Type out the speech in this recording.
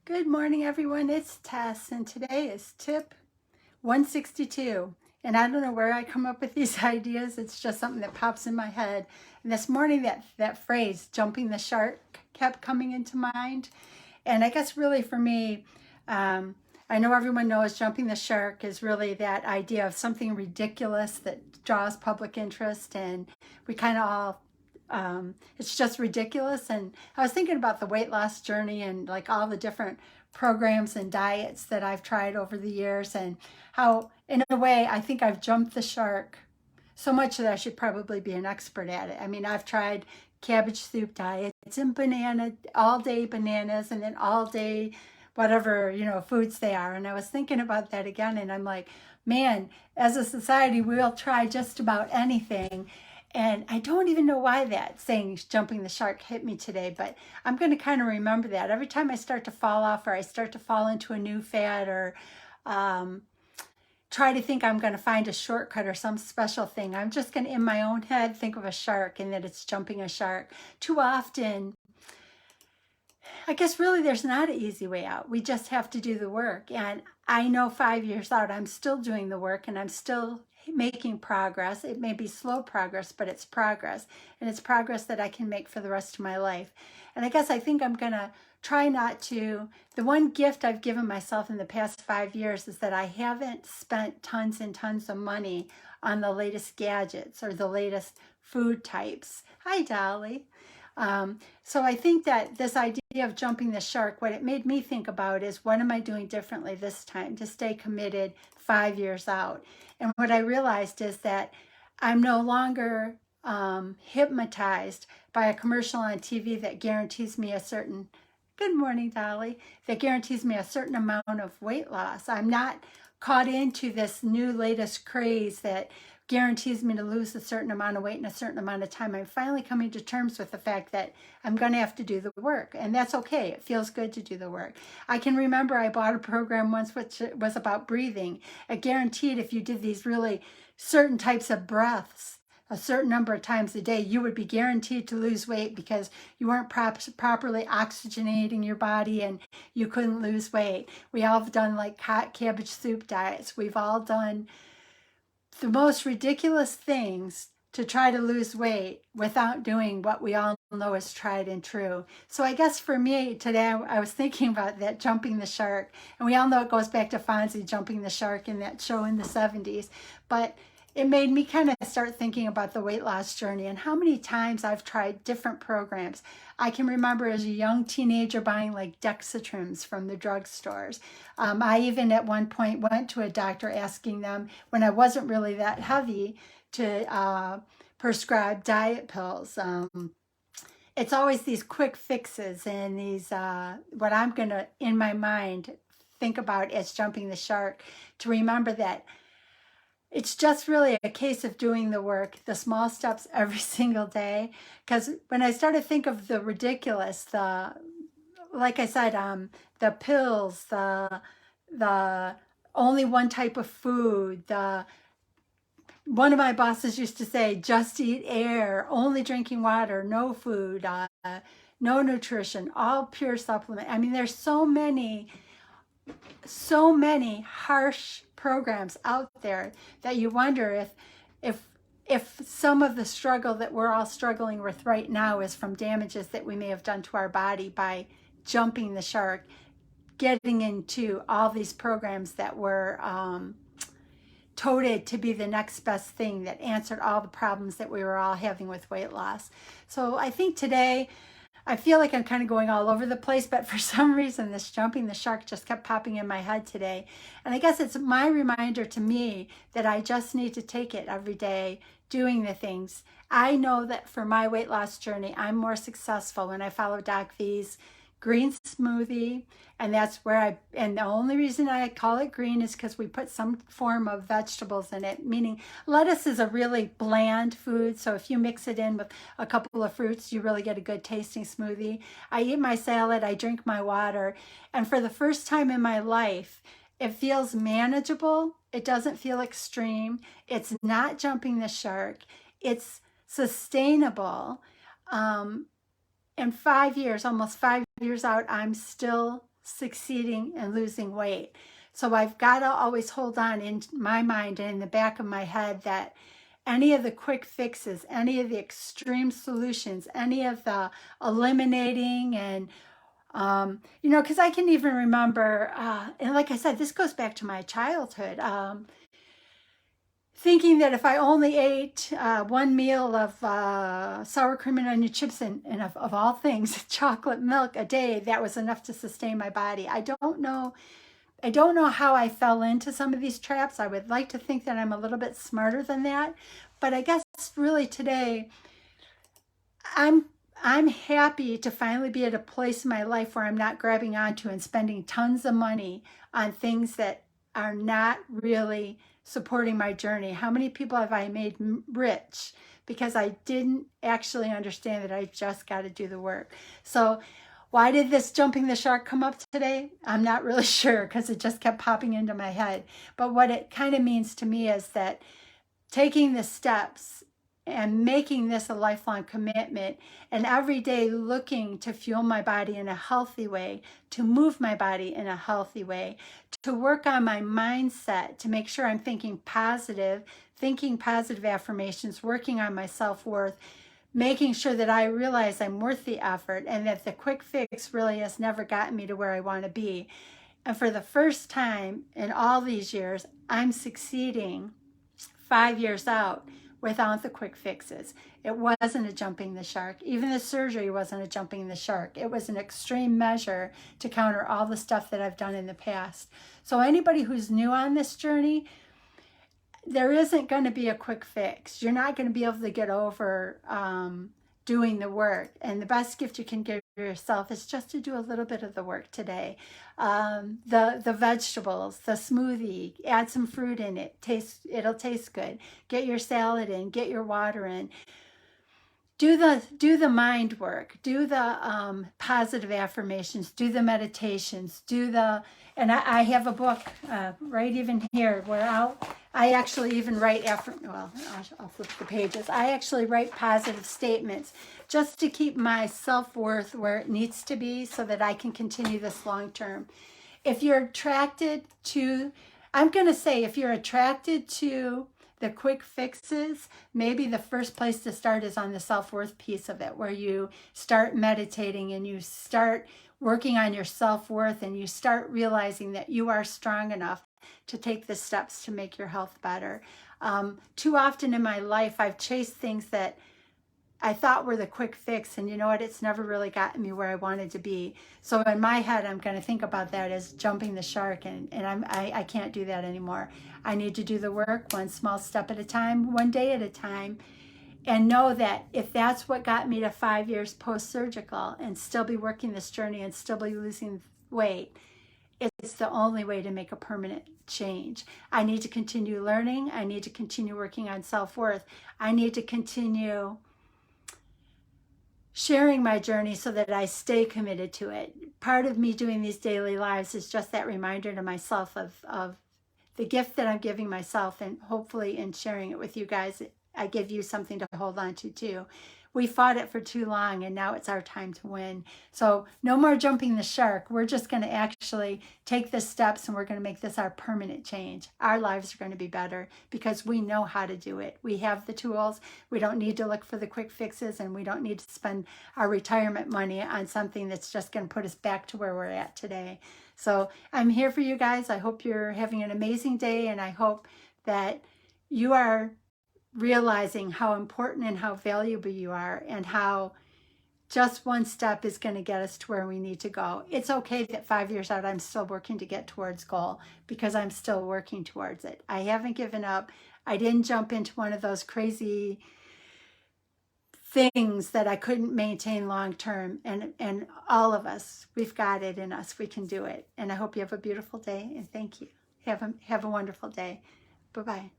Good morning, everyone. It's Tess, and today is tip 162. And I don't know where I come up with these ideas. It's just something that pops in my head. And this morning, that phrase, jumping the shark, kept coming into mind. And I guess really for me, I know everyone knows jumping the shark is really that idea of something ridiculous that draws public interest. And we kind of all it's just ridiculous. And I was thinking about the weight loss journey and like all the different programs and diets that I've tried over the years, and how, in a way, I think I've jumped the shark so much that I should probably be an expert at it. I mean, I've tried cabbage soup diets and all day bananas, and then all day whatever, foods they are. And I was thinking about that again, and I'm like, man, as a society, we'll try just about anything. And I don't even know why that saying jumping the shark hit me today, but I'm going to kind of remember that every time I start to fall off or I start to fall into a new fad or um, try to think I'm going to find a shortcut or some special thing. I'm just going to, in my own head, think of a shark and that it's jumping a shark. Too often, I guess really there's not an easy way out. We just have to do the work. And I know 5 years out, I'm still doing the work and I'm still making progress. It may be slow progress, but it's progress. And it's progress that I can make for the rest of my life. And I guess I think I'm going to try not to. The one gift I've given myself in the past 5 years is that I haven't spent tons and tons of money on the latest gadgets or the latest food types. Hi, Dolly. So I think that this idea of jumping the shark, what it made me think about is, what am I doing differently this time to stay committed 5 years out? And what I realized is that I'm no longer hypnotized by a commercial on TV that guarantees me a certain, good morning, Dolly, that guarantees me a certain amount of weight loss. I'm not caught into this new latest craze that guarantees me to lose a certain amount of weight in a certain amount of time. I'm finally coming to terms with the fact that I'm going to have to do the work, and that's okay. It feels good to do the work. I can remember I bought a program once which was about breathing. It guaranteed if you did these really certain types of breaths a certain number of times a day, you would be guaranteed to lose weight because you weren't properly oxygenating your body and you couldn't lose weight. We all have done like cabbage soup diets. We've all done the most ridiculous things to try to lose weight without doing what we all know is tried and true. So I guess for me today, I was thinking about that jumping the shark. And we all know it goes back to Fonzie jumping the shark in that show in the 70s. But it made me kind of start thinking about the weight loss journey and how many times I've tried different programs. I can remember as a young teenager buying like Dexatrims from the drugstores. I even at one point went to a doctor asking them, when I wasn't really that heavy, to prescribe diet pills. It's always these quick fixes and these, what I'm going to, in my mind, think about as jumping the shark, to remember that it's just really a case of doing the work, the small steps every single day. Because when I started to think of the ridiculous, like I said, the pills, the only one type of food, one of my bosses used to say, just eat air, only drinking water, no food, no nutrition, all pure supplement. I mean, there's so many harsh programs out there that you wonder if some of the struggle that we're all struggling with right now is from damages that we may have done to our body by jumping the shark, getting into all these programs that were touted to be the next best thing that answered all the problems that we were all having with weight loss. So I think today, I feel like I'm kind of going all over the place, but for some reason, this jumping the shark just kept popping in my head today. And I guess it's my reminder to me that I just need to take it every day, doing the things. I know that for my weight loss journey, I'm more successful when I follow Doc V's green smoothie. And that's where and the only reason I call it green is because we put some form of vegetables in it, meaning lettuce is a really bland food. So if you mix it in with a couple of fruits, you really get a good tasting smoothie. I eat my salad, I drink my water. And for the first time in my life, it feels manageable. It doesn't feel extreme. It's not jumping the shark. It's sustainable. And 5 years, almost 5 years out, I'm still succeeding and losing weight. So I've got to always hold on in my mind and in the back of my head that any of the quick fixes, any of the extreme solutions, any of the eliminating and because I can even remember, and like I said, this goes back to my childhood, thinking that if I only ate one meal of sour cream and onion chips and of all things, chocolate milk a day, that was enough to sustain my body. I don't know how I fell into some of these traps. I would like to think that I'm a little bit smarter than that, but I guess really today, I'm happy to finally be at a place in my life where I'm not grabbing onto and spending tons of money on things that are not really supporting my journey. How many people have I made rich because I didn't actually understand that I just got to do the work? So why did this jumping the shark come up today? I'm not really sure because it just kept popping into my head. But what it kind of means to me is that taking the steps and making this a lifelong commitment and every day looking to fuel my body in a healthy way, to move my body in a healthy way, to work on my mindset, to make sure I'm thinking positive affirmations, working on my self-worth, making sure that I realize I'm worth the effort and that the quick fix really has never gotten me to where I want to be. And for the first time in all these years, I'm succeeding 5 years out without the quick fixes. It wasn't a jumping the shark. Even the surgery wasn't a jumping the shark. It was an extreme measure to counter all the stuff that I've done in the past. So anybody who's new on this journey, there isn't going to be a quick fix. You're not going to be able to get over doing the work. And the best gift you can give yourself is just to do a little bit of the work today. The vegetables, the smoothie, add some fruit in it. It'll taste good. Get your salad in, get your water in. Do the mind work, do the positive affirmations, do the meditations, and I have a book right even here where I actually even write I'll flip the pages. I actually write positive statements just to keep my self-worth where it needs to be so that I can continue this long term. If you're attracted to the quick fixes, maybe the first place to start is on the self-worth piece of it, where you start meditating and you start working on your self-worth and you start realizing that you are strong enough to take the steps to make your health better. Too often in my life, I've chased things that I thought were the quick fix, and you know what? It's never really gotten me where I wanted to be. So in my head, I'm going to think about that as jumping the shark, and I can't do that anymore. I need to do the work one small step at a time, one day at a time, and know that if that's what got me to 5 years post-surgical and still be working this journey and still be losing weight, it's the only way to make a permanent change. I need to continue learning. I need to continue working on self-worth. I need to continue sharing my journey so that I stay committed to it. Part of me doing these daily lives is just that reminder to myself of the gift that I'm giving myself, and hopefully in sharing it with you guys, I give you something to hold on to too. We fought it for too long, and now it's our time to win. So no more jumping the shark. We're just going to actually take the steps, and we're going to make this our permanent change. Our lives are going to be better because we know how to do it. We have the tools. We don't need to look for the quick fixes, and we don't need to spend our retirement money on something that's just going to put us back to where we're at today. So I'm here for you guys. I hope you're having an amazing day, and I hope that you are realizing how important and how valuable you are, and how just one step is going to get us to where we need to go. It's okay that 5 years out I'm still working to get towards goal, because I'm still working towards it. I haven't given up. I didn't jump into one of those crazy things that I couldn't maintain long term, and all of us, we've got it in us. We can do it. And I hope you have a beautiful day, and thank you. Have a wonderful day. Bye-bye.